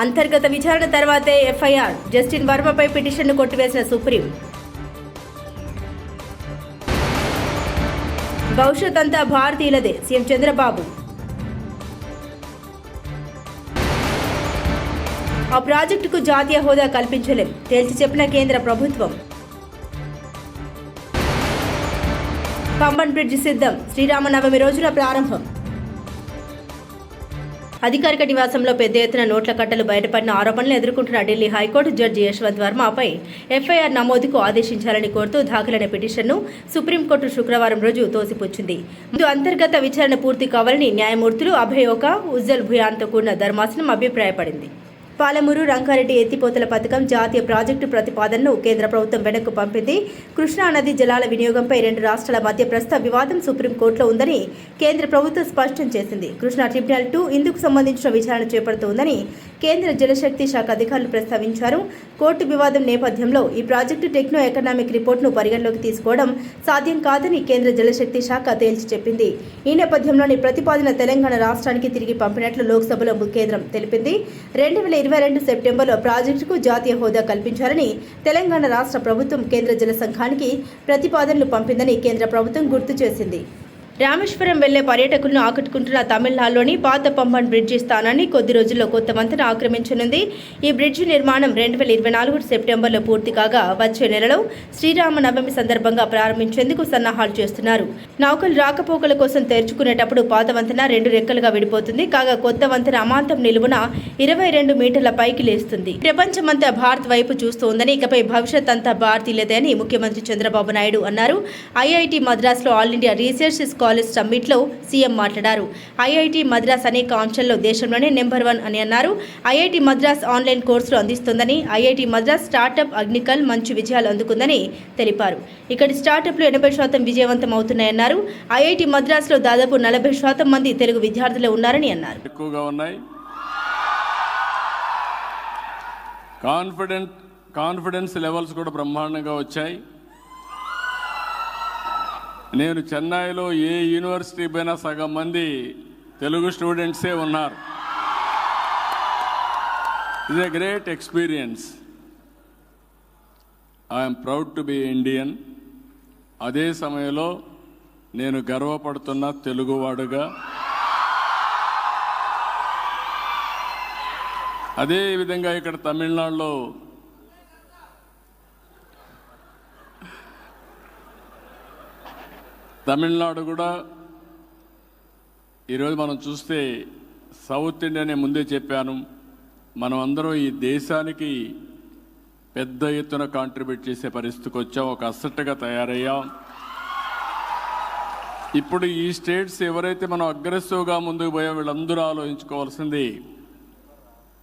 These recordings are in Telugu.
అంతర్గత విచారణ తర్వాతే ఎఫ్ఐఆర్. జస్టిన్ వర్మపై పిటిషన్ను కొట్టివేసిన సుప్రీం. భవిష్యత్ అంతా భారతీయులదే సీఎం చంద్రబాబు. ఆ ప్రాజెక్టుకు జాతీయ హోదా కల్పించలేం తేల్చి చెప్పిన కేంద్ర ప్రభుత్వం. పంబన్ బ్రిడ్జి సిద్ధం, శ్రీరామనవమి రోజున ప్రారంభం. అధికారిక నివాసంలో పెద్ద ఎత్తున నోట్ల కట్టలు బయటపడిన ఆరోపణలు ఎదుర్కొంటున్న ఢిల్లీ హైకోర్టు జడ్జి యశ్వంత్ వర్మపై ఎఫ్ఐఆర్ నమోదుకు ఆదేశించాలని కోరుతూ దాఖలైన పిటిషన్ను సుప్రీంకోర్టు శుక్రవారం రోజు తోసిపుచ్చింది. ముందు అంతర్గత విచారణ పూర్తి కావాలని న్యాయమూర్తులు అభయ్ ఓకా, ఉజ్జల్ భుయాన్తో కూడిన ధర్మాసనం అభిప్రాయపడింది. పాలమూరు రంగారెడ్డి ఎత్తిపోతల పథకం జాతీయ ప్రాజెక్టు ప్రతిపాదనను కేంద్ర ప్రభుత్వం వెనక్కు పంపింది. కృష్ణా నది జలాల వినియోగంపై రెండు రాష్ట్రాల మధ్య ప్రస్తుత వివాదం సుప్రీంకోర్టులో ఉందని కేంద్ర ప్రభుత్వం స్పష్టం చేసింది. కృష్ణా ట్రిబ్యునల్ 2 ఇందుకు సంబంధించిన విచారణ చేపడుతోందని కేంద్ర జలశక్తి శాఖ అధికారులు ప్రస్తావించారు. కోర్టు వివాదం నేపథ్యంలో ఈ ప్రాజెక్టు టెక్నో ఎకనామిక్ రిపోర్టును పరిగణలోకి తీసుకోవడం సాధ్యం కాదని కేంద్ర జలశక్తి శాఖ తేల్చి చెప్పింది. ఈ నేపథ్యంలోని ప్రతిపాదన తెలంగాణ రాష్ట్రానికి తిరిగి పంపినట్లు లోక్సభలో కేంద్రం తెలిపింది. 2022 సెప్టెంబర్లో ప్రాజెక్టుకు జాతీయ హోదా కల్పించాలని తెలంగాణ రాష్ట్ర ప్రభుత్వం కేంద్ర జల సంఘానికి ప్రతిపాదనలు పంపిందని కేంద్ర ప్రభుత్వం గుర్తు చేసింది. రామేశ్వరం వెళ్లే పర్యాటకులను ఆకట్టుకుంటున్న తమిళనాడులోని పాత పంబన్ బ్రిడ్జి స్థానాన్ని కొద్ది రోజుల్లో కొత్త వంతెన ఆక్రమించనుంది. ఈ బ్రిడ్జి నిర్మాణం 2024 సెప్టెంబర్లో పూర్తి కాగా వచ్చే నెలలో శ్రీరామనవమి సందర్భంగా ప్రారంభించేందుకు సన్నాహాలు చేస్తున్నారు. నౌకలు రాకపోకల కోసం తెరుచుకునేటప్పుడు పాత వంతెన 2 రెక్కలుగా విడిపోతుంది. కాగా కొత్త వంతెన అమాంతం నిలువున 22 మీటర్ల పైకి లేస్తుంది. ప్రపంచమంతా భారత్ వైపు చూస్తోందని, ఇకపై భవిష్యత్ అంతా భారతీయులదే అని ముఖ్యమంత్రి చంద్రబాబు నాయుడు అన్నారు. ఐఐటి మద్రాసులో ఆల్ ఇండియా రీసెర్చ్ కాలేజ్ సమ్మిట్లో సీఎం మాట్లాడారు. ఐఐటి మద్రాస్ అనేక అంశాల్లో దేశంలోనే నెంబర్ 1 అని అన్నారు. ఐఐటి మద్రాస్ ఆన్లైన్ కోర్సులు అందిస్తుందని, ఐఐటి మద్రాస్ స్టార్టప్ అగ్నికల్ మంచి విజయాలు అందుకుందని తెలిపారు. ఇక్కడి స్టార్టప్లు 80% విజయవంతం అవుతున్నాయన్నారు. ఐఐటి మద్రాస్లో దాదాపు 40% మంది తెలుగు విద్యార్థులే ఉన్నారని అన్నారు. ఎక్కువగా ఉన్నాయి. కాన్ఫిడెన్స్ లెవెల్స్ కూడా బ్రహ్మాండంగా వచ్చాయి. నేను చెన్నైలో ఏ యూనివర్సిటీ పైనా సగం మంది తెలుగు స్టూడెంట్సే ఉన్నారు. It is a great experience. I'm proud to be Indian. అదే సమయంలో నేను గర్వపడుతున్న తెలుగువాడుగా. అదే విధంగా ఇక్కడ తమిళనాడులో కూడా ఈరోజు మనం చూస్తే సౌత్ ఇండియానే ముందే చెప్పాను, మనం అందరం ఈ దేశానికి పెద్ద ఎత్తున కాంట్రిబ్యూట్ చేసే పరిస్థితికి వచ్చాం. ఒక అసెట్గా తయారయ్యాం. ఇప్పుడు ఈ స్టేట్స్ ఎవరైతే మనం అగ్రెసివ్గా ముందుకు పోయాం వీళ్ళందరూ ఆలోచించుకోవాల్సింది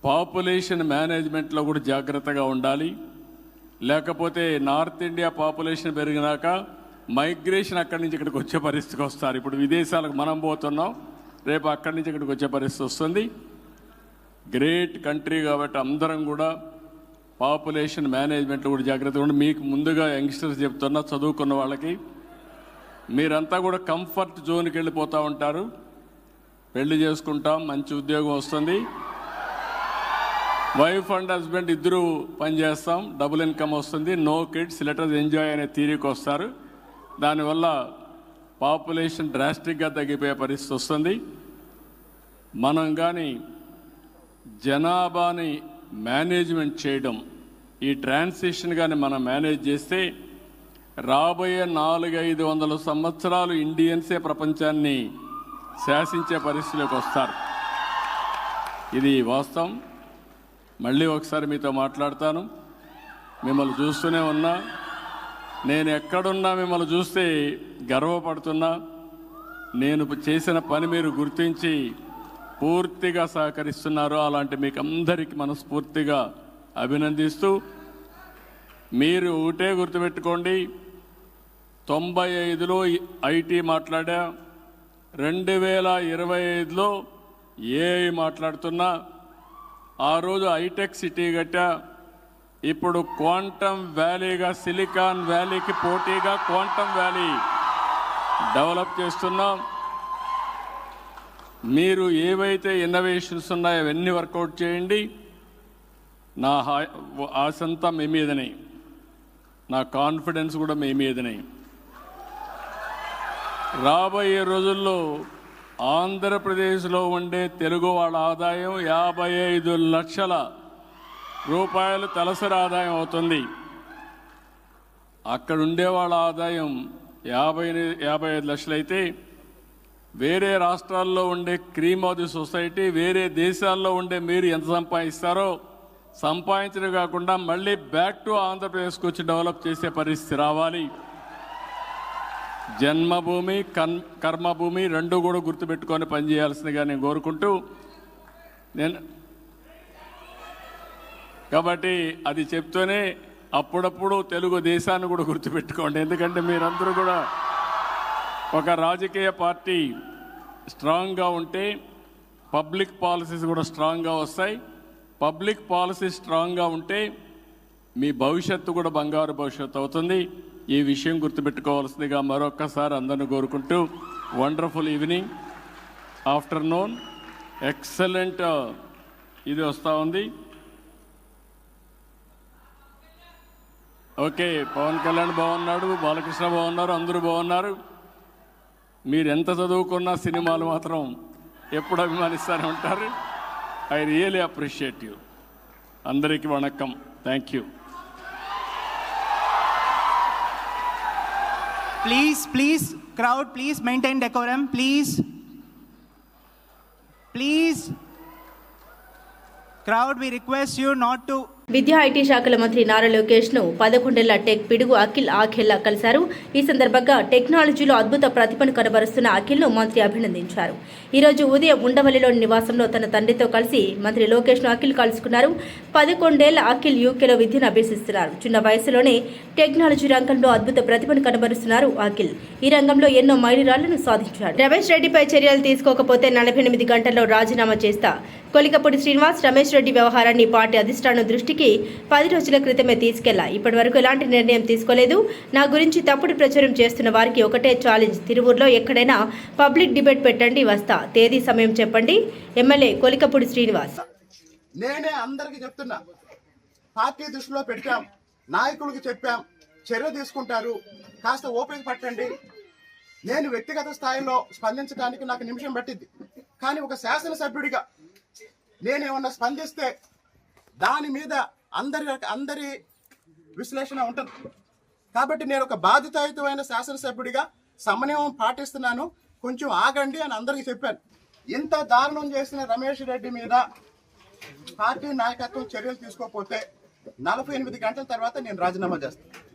పాపులేషన్ మేనేజ్మెంట్లో కూడా జాగ్రత్తగా ఉండాలి. లేకపోతే నార్త్ ఇండియా పాపులేషన్ పెరిగినాక మైగ్రేషన్ అక్కడి నుంచి ఇక్కడికి వచ్చే పరిస్థితికి వస్తారు. ఇప్పుడు విదేశాలకు మనం పోతున్నాం, రేపు అక్కడి నుంచి ఇక్కడికి వచ్చే పరిస్థితి వస్తుంది. గ్రేట్ కంట్రీ కాబట్టి అందరం కూడా పాపులేషన్ మేనేజ్మెంట్లో కూడా జాగ్రత్తగా ఉండి, మీకు ముందుగా యంగ్స్టర్స్ చెప్తున్నా, చదువుకున్న వాళ్ళకి మీరంతా కూడా కంఫర్ట్ జోన్కి వెళ్ళిపోతూ ఉంటారు. పెళ్లి చేసుకుంటాం, మంచి ఉద్యోగం వస్తుంది, వైఫ్ అండ్ హస్బెండ్ ఇద్దరు పనిచేస్తాం, డబుల్ ఇన్కమ్ వస్తుంది, no kids let us enjoy అనే థీరీకి వస్తారు. దానివల్ల పాపులేషన్ డ్రాస్టిక్గా తగ్గిపోయే పరిస్థితి వస్తుంది. మనం కానీ జనాభాని మేనేజ్మెంట్ చేయడం, ఈ ట్రాన్సిషన్ కానీ మనం మేనేజ్ చేస్తే రాబోయే 400-500 సంవత్సరాలు ఇండియన్సే ప్రపంచాన్ని శాసించే పరిస్థితిలోకి వస్తారు. ఇది వాస్తవం. మళ్ళీ ఒకసారి మీతో మాట్లాడతాను. మిమ్మల్ని చూస్తూనే ఉన్నా, నేను ఎక్కడున్నా మిమ్మల్ని చూస్తే గర్వపడుతున్నా. నేను చేసిన పని మీరు గుర్తించి పూర్తిగా సహకరిస్తున్నారు. అలాంటి మీకు అందరికీ మనస్ఫూర్తిగా అభినందిస్తూ, మీరు ఒకటే గుర్తుపెట్టుకోండి, 95లో ఐటీ మాట్లాడా, 2025లో ఏఐ మాట్లాడుతున్నా. ఆ రోజు హైటెక్ సిటీ కట్టా, ఇప్పుడు క్వాంటమ్ వ్యాలీగా సిలికాన్ వ్యాలీకి పోటీగా క్వాంటమ్ వ్యాలీ డెవలప్ చేస్తున్నాం. మీరు ఏవైతే ఇన్నోవేషన్స్ ఉన్నాయో అవన్నీ వర్కౌట్ చేయండి. నా ఆశంతా మీ మీదనే, నా కాన్ఫిడెన్స్ కూడా మీ మీదనే. రాబోయే రోజుల్లో ఆంధ్రప్రదేశ్లో ఉండే తెలుగు వాళ్ళ ఆదాయం 55 లక్షల రూపాయలు తలసరి ఆదాయం అవుతుంది. అక్కడ ఉండే వాళ్ళ ఆదాయం 55 లక్షలైతే వేరే రాష్ట్రాల్లో ఉండే క్రీమ్ ఆఫ్ ది సొసైటీ, వేరే దేశాల్లో ఉండే మీరు ఎంత సంపాదిస్తారో సంపాదించడం కాకుండా మళ్ళీ బ్యాక్ టు ఆంధ్రప్రదేశ్కి వచ్చి డెవలప్ చేసే పరిస్థితి రావాలి. జన్మభూమి కర్మభూమి రెండు కూడా గుర్తుపెట్టుకొని పనిచేయాల్సిందిగా నేను కోరుకుంటూ కాబట్టి అది చెప్తూనే అప్పుడప్పుడు తెలుగు దేశాన్ని కూడా గుర్తుపెట్టుకోండి. ఎందుకంటే మీరందరూ కూడా ఒక రాజకీయ పార్టీ స్ట్రాంగ్గా ఉంటే పబ్లిక్ పాలసీస్ కూడా స్ట్రాంగ్గా వస్తాయి. పబ్లిక్ పాలసీ స్ట్రాంగ్గా ఉంటే మీ భవిష్యత్తు కూడా బంగారు భవిష్యత్తు అవుతుంది. ఈ విషయం గుర్తుపెట్టుకోవాల్సిందిగా మరొక్కసారి అందరిని కోరుకుంటూ వండర్ఫుల్ ఈవినింగ్, ఆఫ్టర్నూన్, ఎక్సలెంట్ ఇది వస్తూ ఉంది. ఓకే, పవన్ కళ్యాణ్ బాగున్నాడు, బాలకృష్ణ బాగున్నారు, అందరూ బాగున్నారు. మీరు ఎంత చదువుకున్నా సినిమాలు మాత్రం ఎప్పుడు అభిమానిస్తూనే ఉంటారు. I really appreciate you. అందరికీ వణక్కం. Thank you. Please, crowd, please maintain decorum, please. Crowd, we request you not to. విద్యా ఐటీ శాఖల మంత్రి నారా లోకేష్ ను 11 టెక్ పిడుగు అఖిల్ ఆఖేల్లా కలిశారు. ఈ సందర్భంగా టెక్నాలజీలో అద్భుత ప్రతిభను కనబరుస్తున్న అఖిల్ ను మంత్రి అభినందించారు. ఈ రోజు ఉదయం ఉండవల్లిలోని నివాసంలో తన తండ్రితో కలిసి మంత్రి లోకేష్ ను అఖిల్ కలుసుకున్నారు. 11 అఖిల్ యూకేలో విద్యను అభ్యసిస్తున్నారు. చిన్న వయసులోనే టెక్నాలజీ రంగంలో అద్భుత ప్రతిభను కనబరుస్తున్నారు అఖిల్. ఈ రంగంలో ఎన్నో మైలురాళ్లను సాధించారు. రమేష్ రెడ్డిపై చర్యలు తీసుకోకపోతే 48 గంటల్లో రాజీనామా చేస్తా. కొలికపూడి శ్రీనివాస్ రమేష్ రెడ్డి వ్యవహారాన్ని పార్టీ అధిష్టానం దృష్టికి 10 రోజుల క్రితమే తీసుకెళ్లా. ఇప్పటి వరకు ఎలాంటి నిర్ణయం తీసుకోలేదు. నా గురించి తప్పుడు ప్రచారం చేస్తున్న వారికి ఒకటే ఛాలెంజ్, తిరువూరులో ఎక్కడైనా పబ్లిక్ డిబేట్ పెట్టండి, వస్తా. తేదీ సమయం చెప్పండి. ఎమ్మెల్యే కొలికపూడి శ్రీనివాస్. నేనే అందరికీ చెప్తున్నా, పార్టీ దృష్టిలో పెట్టాం, నాయకులకు చెప్పాం, చర్య తీసుకుంటారు, కాస్త ఓపిక పట్టండి. నేను వ్యక్తిగత స్థాయిలో స్పందించడానికి నాకు నిమిషం పట్టింది. కానీ ఒక శాసనసభ్యుడిగా నేనేమన్నా స్పందిస్తే దాని మీద అందరి విశ్లేషణ ఉంటుంది. కాబట్టి నేను ఒక బాధ్యతాయుతమైన శాసనసభ్యుడిగా సమన్వయం పాటిస్తున్నాను, కొంచెం ఆగండి అని అందరికీ చెప్పాను. ఇంత దారుణం చేసిన రమేష్ రెడ్డి మీద పార్టీ నాయకత్వం చర్యలు తీసుకోకపోతే 48 గంటల తర్వాత నేను రాజీనామా చేస్తాను.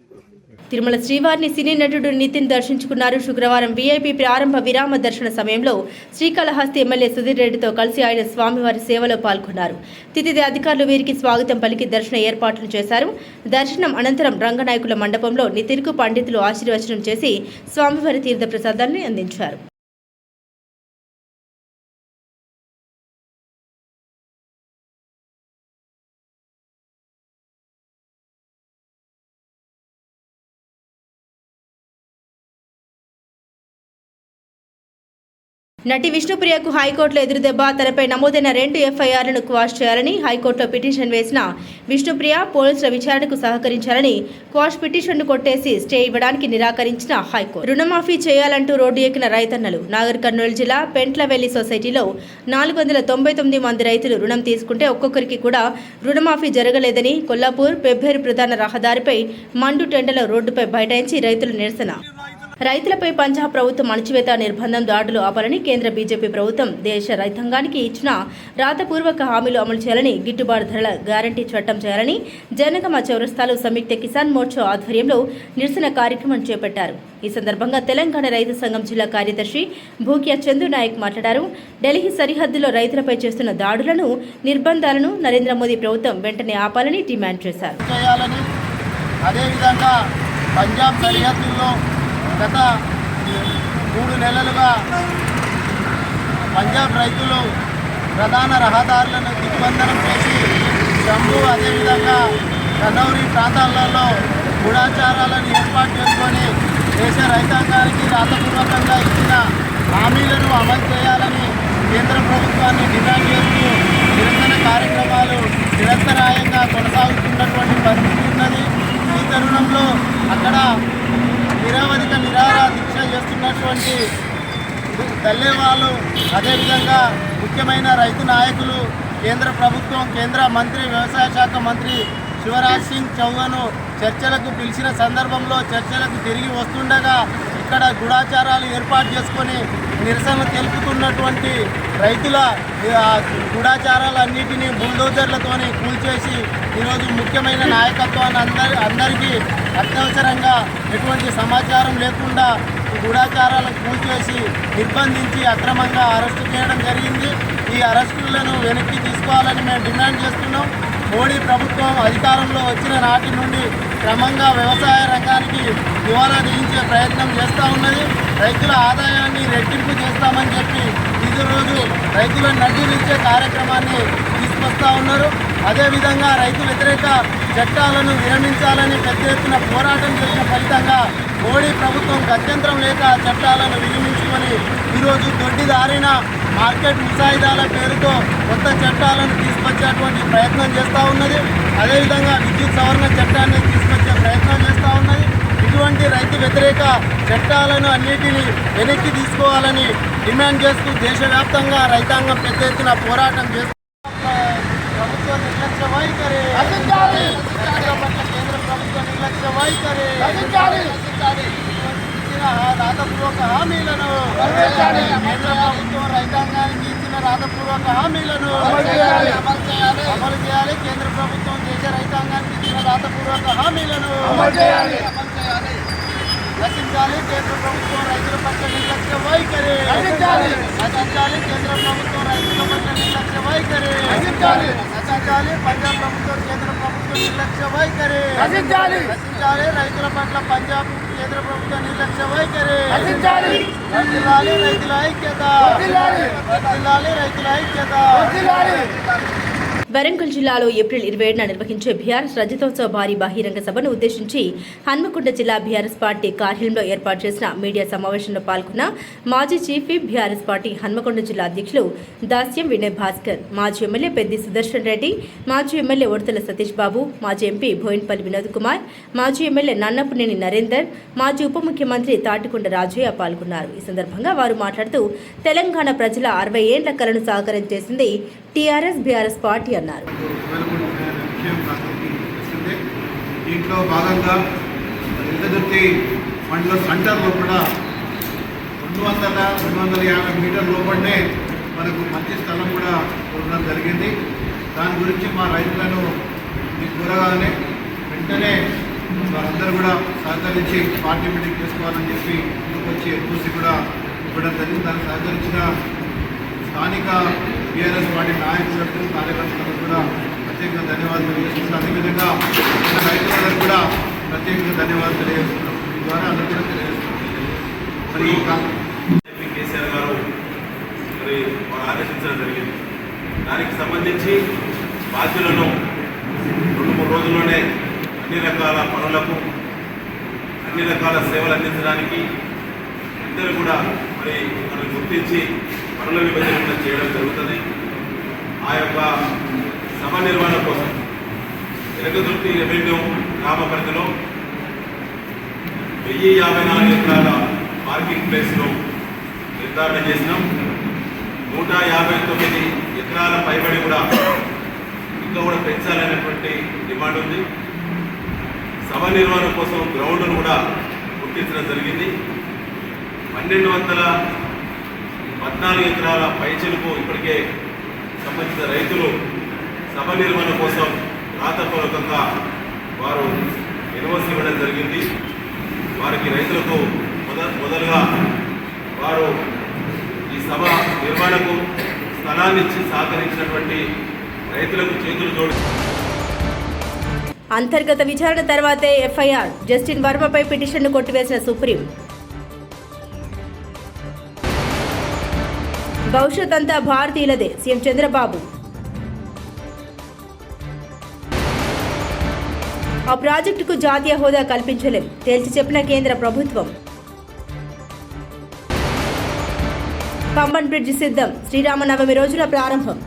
తిరుమల శ్రీవారిని సినీ నటుడు నితిన్ దర్శించుకున్నారు. శుక్రవారం వీఐపీ ప్రారంభ విరామ దర్శన సమయంలో శ్రీకాళహస్తి ఎమ్మెల్యే సుధీర్ రెడ్డితో కలిసి ఆయన స్వామివారి సేవలో పాల్గొన్నారు. తితిది అధికారులు వీరికి స్వాగతం పలికి దర్శన ఏర్పాట్లు చేశారు. దర్శనం అనంతరం రంగనాయకుల మండపంలో నితిన్కు పండితులు ఆశీర్వచనం చేసి స్వామివారి తీర్థ ప్రసాదాన్ని అందించారు. నటి విష్ణుప్రియకు హైకోర్టులో ఎదురుదెబ్బ. తనపై నమోదైన 2 ఎఫ్ఐఆర్లను క్వాష్ చేయాలని హైకోర్టులో పిటిషన్ వేసిన విష్ణుప్రియ పోలీసుల విచారణకు సహకరించాలని క్వాష్ పిటిషన్ను కొట్టేసి స్టే ఇవ్వడానికి నిరాకరించిన హైకోర్టు. రుణమాఫీ చేయాలంటూ రోడ్డు ఎక్కిన రైతన్నలు. నాగర్ కర్నూలు జిల్లా పెంట్లవెల్లి సొసైటీలో 499 మంది రైతులు రుణం తీసుకుంటే ఒక్కొక్కరికి కూడా రుణమాఫీ జరగలేదని కొల్లాపూర్ పెబ్బేరు ప్రధాన రహదారిపై మండు టెండలో రోడ్డుపై బైఠాయించి రైతులు నిరసన. రైతులపై పంజాబ్ ప్రభుత్వం అణచివేత నిర్బంధం దాడులు ఆపాలని కేంద్ర బీజేపీ ప్రభుత్వం దేశ రైతాంగానికి ఇచ్చిన రాతపూర్వక హామీలు అమలు చేయాలని, గిట్టుబాటు ధరల గ్యారంటీ చట్టం చేయాలని జనగామ చౌరస్తాలో సంయుక్త కిసాన్ మోర్చా ఆధ్వర్యంలో నిరసన కార్యక్రమం చేపట్టారు. ఈ సందర్భంగా తెలంగాణ రైతు సంఘం జిల్లా కార్యదర్శి భూక్యా చందు నాయక్ మాట్లాడారు. ఢిల్లీ సరిహద్దులో రైతులపై చేస్తున్న దాడులను, నిర్బంధాలను నరేంద్ర మోదీ ప్రభుత్వం వెంటనే ఆపాలని డిమాండ్ చేశారు. పంజాబ్ సరిహద్దుల్లో గత 3 నెలలుగా పంజాబ్ రైతులు ప్రధాన రహదారులను దిగ్బంధనం చేసి జమ్మూ అదేవిధంగా కనౌరి ప్రాంతాలలో గూఢాచారాలను ఏర్పాటు చేసుకొని దేశ రైతాంగానికి రాతపూర్వకంగా ఇచ్చిన హామీలను అమలు చేయాలని కేంద్ర ప్రభుత్వాన్ని డిమాండ్ చేస్తూ నిరసన కార్యక్రమాలు నిరంతరాయంగా దల్లేవాళ్ళు, అదేవిధంగా ముఖ్యమైన రైతు నాయకులు, కేంద్ర ప్రభుత్వం, కేంద్ర మంత్రి, వ్యవసాయ శాఖ మంత్రి శివరాజ్ సింగ్ చౌహాన్ చర్చలకు పిలిచిన సందర్భంలో చర్చలకు తిరిగి వస్తుండగా ఇక్కడ గూఢాచారాలు ఏర్పాటు చేసుకొని నిరసన తెలుపుతున్నటువంటి రైతుల గూఢాచారాలన్నిటినీ బుల్డోజర్లతోని కూల్చేసి ఈరోజు ముఖ్యమైన నాయకత్వాన్ని అందరికీ అత్యవసరంగా ఎటువంటి సమాచారం లేకుండా గూఢాచారాలను కూల్చేసి నిర్బంధించి అక్రమంగా అరెస్టు చేయడం జరిగింది. ఈ అరెస్టులను వెనక్కి తీసుకోవాలని మేము డిమాండ్ చేస్తున్నాం. మోడీ ప్రభుత్వం అధికారంలో వచ్చిన నాటి నుండి క్రమంగా వ్యవసాయ రంగానికి దివాలా తీయించే ప్రయత్నం చేస్తూ ఉన్నది. రైతుల ఆదాయాన్ని రెట్టింపు చేస్తామని చెప్పి ఈరోజు రైతులను నడ్డిలించే కార్యక్రమాన్ని తీసుకొస్తూ ఉన్నారు. అదేవిధంగా రైతు వ్యతిరేక చట్టాలను విరమించాలని పెద్ద ఎత్తున పోరాటం చేసిన ఫలితంగా మోడీ ప్రభుత్వం గత్యంతరం లేక చట్టాలను విరమించుకొని ఈరోజు దొడ్డిదారిన మార్కెట్ ముసాయిదాల పేరుతో కొత్త చట్టాలను తీసుకొచ్చేటువంటి ప్రయత్నం చేస్తూ ఉన్నది. అదేవిధంగా విద్యుత్ సవరణ చట్టాన్ని తీసుకొచ్చే ప్రయత్నం చేస్తూ ఉన్నది. ఇటువంటి రైతు వ్యతిరేక చట్టాలను అన్నిటినీ వెనక్కి తీసుకోవాలని డిమాండ్ చేస్తూ దేశవ్యాప్తంగా రైతాంగం పెద్ద ఎత్తున పోరాటం చేస్తూ ప్రభుత్వ నిర్లక్ష్య వైఖరి, కేంద్ర ప్రభుత్వ నిర్లక్ష్య వైఖరి, ఇచ్చిన రాతపూర్వక హామీలను, కేంద్ర ప్రభుత్వం రైతాంగానికి ఇచ్చిన రాతపూర్వక హామీలను అమలు చేయాలి. కేంద్ర ప్రభుత్వం దేశ రైతాంగానికి ఇచ్చిన రాతపూర్వక హామీలను రచించాలి. కేంద్ర ప్రభుత్వం రైతుల పట్ల నిర్లక్ష్య వైఖరి రచించాలి. కేంద్ర ప్రభుత్వం రైతుల పట్ల నిర్లక్ష్య వైఖరి రచించాలి. పంజాబ్ ప్రభుత్వం కేంద్ర ప్రభుత్వం నిర్లక్ష్య వైఖరి రచించాలి. రైతుల పట్ల పంజాబ్ కేంద్ర ప్రభుత్వం నిర్లక్ష్య వైఖరి రచించాలి. రైతుల ఐక్యత, రైతుల ఐక్యత. వరంగల్ జిల్లాలో ఏప్రిల్ 27న నిర్వహించే బీఆర్ఎస్ రజతోత్సవ భారీ బహిరంగ సభను ఉద్దేశించి హన్మకొండ జిల్లా బీఆర్ఎస్ పార్టీ కార్యాలయంలో ఏర్పాటు చేసిన మీడియా సమావేశంలో పాల్గొన్న మాజీ chief whip BRS party Hanamkonda జిల్లా అధ్యక్షులు దాస్యం వినయ్ భాస్కర్, మాజీ ఎమ్మెల్యే పెద్ది సుదర్శన్ రెడ్డి, మాజీ ఎమ్మెల్యే ఉడతల సతీష్ బాబు, మాజీ ఎంపీ బోయిన్పల్లి వినోద్ కుమార్, మాజీ ఎమ్మెల్యే నన్నపునేని నరేందర్, మాజీ ఉప ముఖ్యమంత్రి తాటికొండ రాజయ్య పాల్గొన్నారు. ఈ సందర్భంగా వారు మాట్లాడుతూ తెలంగాణ ప్రజల 60 ఏండ్ల కలను సాకారం చేసింది టీఆర్ఎస్ బీఆర్ఎస్ పార్టీ అన్నారు. దీంట్లో భాగంగా ఎల్లదుర్తి మండల సెంటర్లో కూడా 200-250 మీటర్ లోపలనే మనకు మంచి స్థలం కూడా ఉండడం జరిగింది. దాని గురించి మా రైతులను కోరగానే వెంటనే వారందరూ కూడా సహకరించి పార్టీ మీటింగ్ చేసుకోవాలని చెప్పి ఇంటికి వచ్చి చూసి కూడా ఇవ్వడం జరిగింది. దానికి సహకరించిన స్థానిక బీఆర్ఎస్ పార్టీ నాయకులకు, కార్యకర్తలకు కూడా ప్రత్యేకంగా ధన్యవాదాలు తెలియజేస్తున్నాం. అదేవిధంగా రైతులందరూ కూడా ప్రత్యేకంగా ధన్యవాదాలు తెలియజేస్తున్నాం. ఈ ద్వారా అందరూ కూడా తెలియజేస్తున్నాం. మరి కేసీఆర్ గారు మరి ఆదేశించడం జరిగింది. దానికి సంబంధించి బాధ్యులను 2-3 రోజుల్లోనే అన్ని రకాల పనులకు, అన్ని రకాల సేవలు అందించడానికి ఇద్దరు కూడా మరి మనం గుర్తించి పనుల విభజన చేయడం జరుగుతుంది. ఆ యొక్క సభ నిర్వహణ కోసం ఎలకదుర్తి రెవెన్యూ గ్రామ పరిధిలో 1054 ఎకరాల పార్కింగ్ ప్లేస్ను నిర్ధారణ చేసినాం. 159 ఎకరాల పైబడి కూడా ఇంకా కూడా పెంచాలనేటువంటి డిమాండ్ ఉంది. సభ నిర్వహణ కోసం గ్రౌండ్ను కూడా గుర్తించడం జరిగింది. 1214 ఎకరాల పైచిలుకు ఇప్పటికే సంబంధించిన రైతులు సభ నిర్వహణ కోసం రాతపూర్వకంగా వారు ఎన్ఓసి ఇవ్వడం జరిగింది. వారికి రైతులకు మొదలుగా వారు ఈ సభ నిర్వహణకు స్థలాన్ని ఇచ్చి సహకరించినటువంటి రైతులకు చేతులు జోడి అంతర్గత విచారణ తర్వాతే ఎఫ్ఐఆర్, జస్టిన్ వర్మపై పిటిషన్ను కొట్టివేసిన సుప్రీం. భవిష్యత్ అంతా భారతీయులదే, సీఎం చంద్రబాబు. ఆ ప్రాజెక్టుకు జాతీయ హోదా కల్పించలేం, తేల్చి చెప్పిన కేంద్ర ప్రభుత్వం. పంబన్ బ్రిడ్జి సిద్ధం, శ్రీరామనవమి రోజున ప్రారంభం.